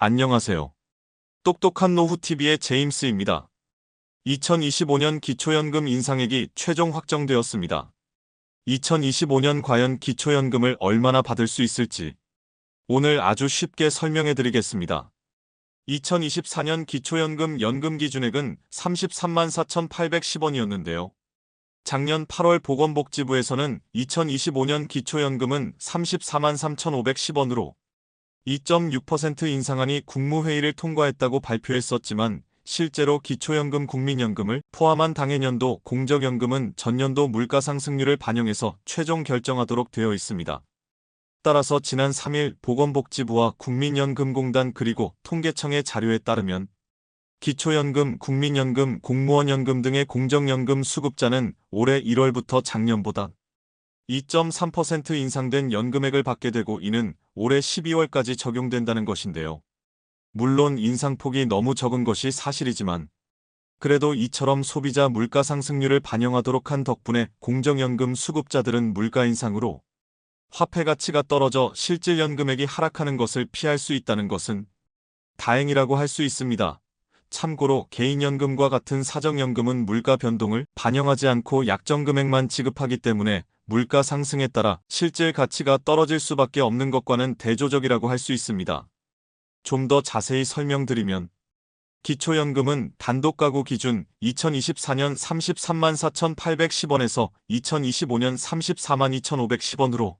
안녕하세요. 똑똑한 노후TV의 제임스입니다. 2025년 기초연금 인상액이 최종 확정되었습니다. 2025년 과연 기초연금을 얼마나 받을 수 있을지 오늘 아주 쉽게 설명해 드리겠습니다. 2024년 기초연금 연금 기준액은 33만 4,810원이었는데요. 작년 8월 보건복지부에서는 2025년 기초연금은 34만 3,510원으로 2.6% 인상안이 국무회의를 통과했다고 발표했었지만 실제로 기초연금 국민연금을 포함한 당해년도 공적연금은 전년도 물가상승률을 반영해서 최종 결정하도록 되어 있습니다. 따라서 지난 3일 보건복지부와 국민연금공단 그리고 통계청의 자료에 따르면 기초연금, 국민연금, 공무원연금 등의 공적연금 수급자는 올해 1월부터 작년보다 2.3% 인상된 연금액을 받게 되고 이는 올해 12월까지 적용된다는 것인데요. 물론 인상폭이 너무 적은 것이 사실이지만 그래도 이처럼 소비자 물가 상승률을 반영하도록 한 덕분에 공적연금 수급자들은 물가 인상으로 화폐 가치가 떨어져 실질 연금액이 하락하는 것을 피할 수 있다는 것은 다행이라고 할 수 있습니다. 참고로 개인연금과 같은 사정연금은 물가 변동을 반영하지 않고 약정 금액만 지급하기 때문에 물가 상승에 따라 실질 가치가 떨어질 수밖에 없는 것과는 대조적이라고 할 수 있습니다. 좀 더 자세히 설명드리면 기초연금은 단독가구 기준 2024년 33만 4,810원에서 2025년 34만 2,510원으로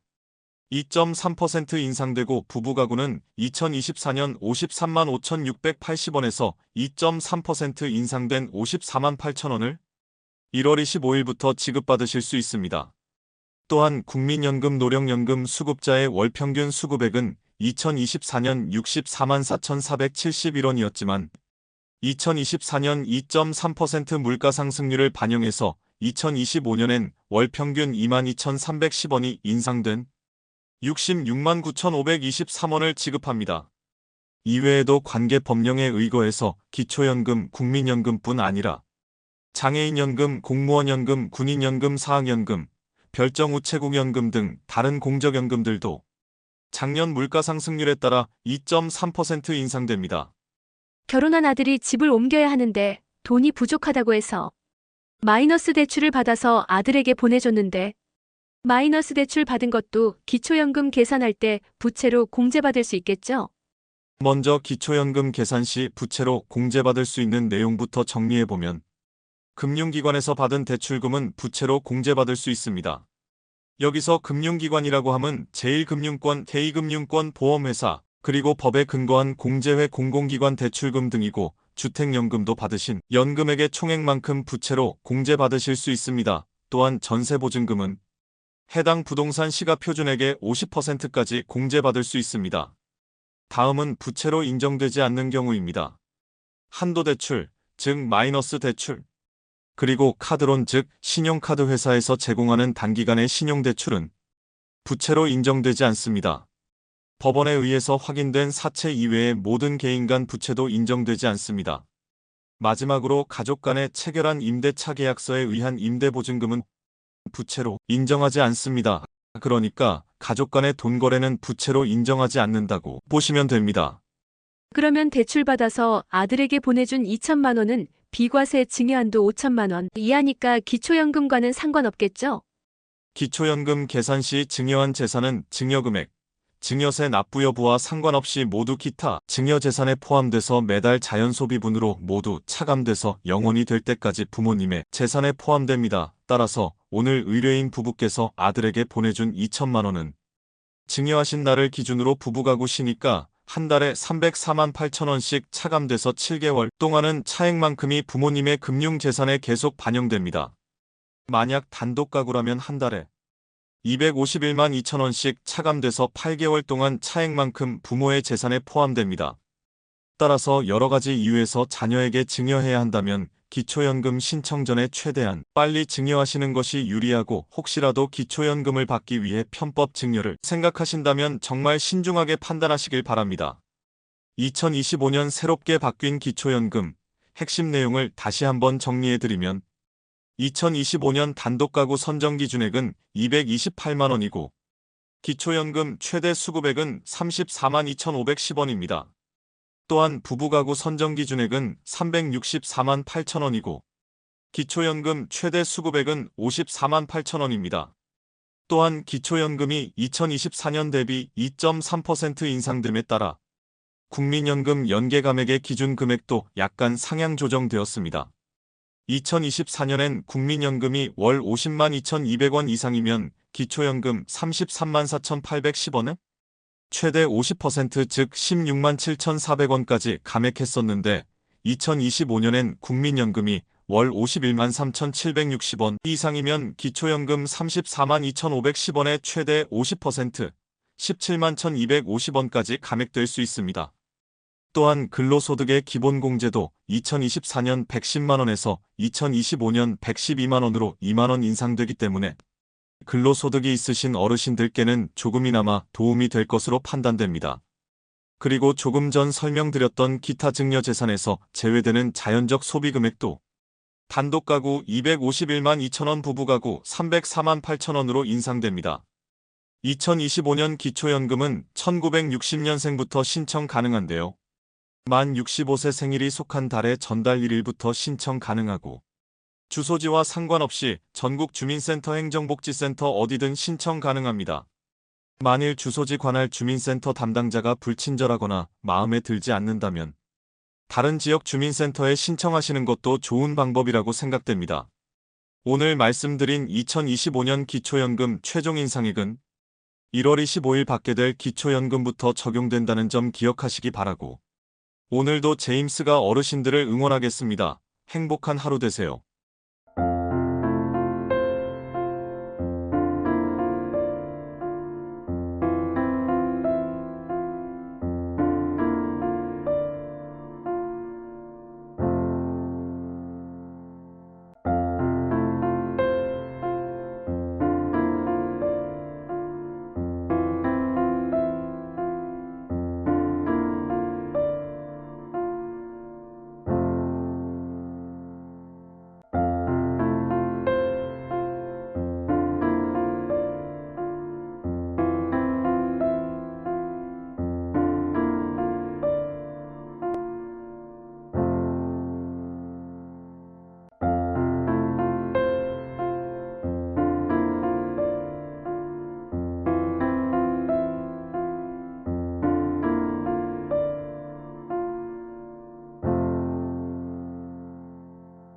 2.3% 인상되고 부부가구는 2024년 53만 5,680원에서 2.3% 인상된 54만 8천원을 1월 25일부터 지급받으실 수 있습니다. 또한 국민연금 노령연금 수급자의 월평균 수급액은 2024년 64만 4,471원이었지만 2024년 2.3% 물가상승률을 반영해서 2025년엔 월평균 22,310원이 인상된 66만 9,523원을 지급합니다. 이외에도 관계법령에 의거해서 기초연금, 국민연금뿐 아니라 장애인연금, 공무원연금, 군인연금, 사학연금, 별정우체국연금 등 다른 공적연금들도 작년 물가상승률에 따라 2.3% 인상됩니다. 결혼한 아들이 집을 옮겨야 하는데 돈이 부족하다고 해서 마이너스 대출을 받아서 아들에게 보내줬는데 마이너스 대출 받은 것도 기초연금 계산할 때 부채로 공제받을 수 있겠죠? 먼저 기초연금 계산 시 부채로 공제받을 수 있는 내용부터 정리해보면 금융기관에서 받은 대출금은 부채로 공제받을 수 있습니다. 여기서 금융기관이라고 함은 제1금융권, 제2금융권, 보험회사, 그리고 법에 근거한 공제회 공공기관 대출금 등이고 주택연금도 받으신 연금액의 총액만큼 부채로 공제받으실 수 있습니다. 또한 전세보증금은 해당 부동산 시가표준액의 50%까지 공제받을 수 있습니다. 다음은 부채로 인정되지 않는 경우입니다. 한도대출, 즉 마이너스 대출, 그리고 카드론 즉 신용카드 회사에서 제공하는 단기간의 신용대출은 부채로 인정되지 않습니다. 법원에 의해서 확인된 사채 이외의 모든 개인 간 부채도 인정되지 않습니다. 마지막으로 가족 간의 체결한 임대차 계약서에 의한 임대보증금은 부채로 인정하지 않습니다. 그러니까 가족 간의 돈거래는 부채로 인정하지 않는다고 보시면 됩니다. 그러면 대출 받아서 아들에게 보내준 2천만 원은 비과세 증여한도 5천만 원 이하니까 기초연금과는 상관없겠죠? 기초연금 계산 시 증여한 재산은 증여금액, 증여세 납부 여부와 상관없이 모두 기타 증여재산에 포함돼서 매달 자연소비분으로 모두 차감돼서 영원히 될 때까지 부모님의 재산에 포함됩니다. 따라서 오늘 의뢰인 부부께서 아들에게 보내준 2천만 원은 증여하신 날을 기준으로 부부가구 시니까 한 달에 304만 8천원씩 차감돼서 7개월 동안은 차액만큼이 부모님의 금융재산에 계속 반영됩니다. 만약 단독가구라면 한 달에 251만 2천원씩 차감돼서 8개월 동안 차액만큼 부모의 재산에 포함됩니다. 따라서 여러가지 이유에서 자녀에게 증여해야 한다면 기초연금 신청 전에 최대한 빨리 증여하시는 것이 유리하고 혹시라도 기초연금을 받기 위해 편법 증여를 생각하신다면 정말 신중하게 판단하시길 바랍니다. 2025년 새롭게 바뀐 기초연금 핵심 내용을 다시 한번 정리해드리면 2025년 단독가구 선정기준액은 228만 원이고 기초연금 최대 수급액은 34만 2,510원입니다. 또한 부부가구 선정기준액은 364만 8천 원이고 기초연금 최대 수급액은 54만 8천 원입니다. 또한 기초연금이 2024년 대비 2.3% 인상됨에 따라 국민연금 연계감액의 기준 금액도 약간 상향 조정되었습니다. 2024년엔 국민연금이 월 50만 2,200원 이상이면 기초연금 33만 4,810원에 최대 50% 즉 16만 7,400원까지 감액했었는데 2025년엔 국민연금이 월 51만 3,760원 이상이면 기초연금 34만 2,510원에 최대 50% 17만 1,250원까지 감액될 수 있습니다. 또한 근로소득의 기본공제도 2024년 110만원에서 2025년 112만원으로 2만원 인상되기 때문에 근로소득이 있으신 어르신들께는 조금이나마 도움이 될 것으로 판단됩니다. 그리고 조금 전 설명드렸던 기타 증여재산에서 제외되는 자연적 소비금액도 단독가구 251만 2천원, 부부가구 304만 8천원으로 인상됩니다. 2025년 기초연금은 1960년생부터 신청 가능한데요. 만 65세 생일이 속한 달의 전달 1일부터 신청 가능하고 주소지와 상관없이 전국 주민센터 행정복지센터 어디든 신청 가능합니다. 만일 주소지 관할 주민센터 담당자가 불친절하거나 마음에 들지 않는다면 다른 지역 주민센터에 신청하시는 것도 좋은 방법이라고 생각됩니다. 오늘 말씀드린 2025년 기초연금 최종 인상액은 1월 25일 받게 될 기초연금부터 적용된다는 점 기억하시기 바라고 오늘도 제임스가 어르신들을 응원하겠습니다. 행복한 하루 되세요.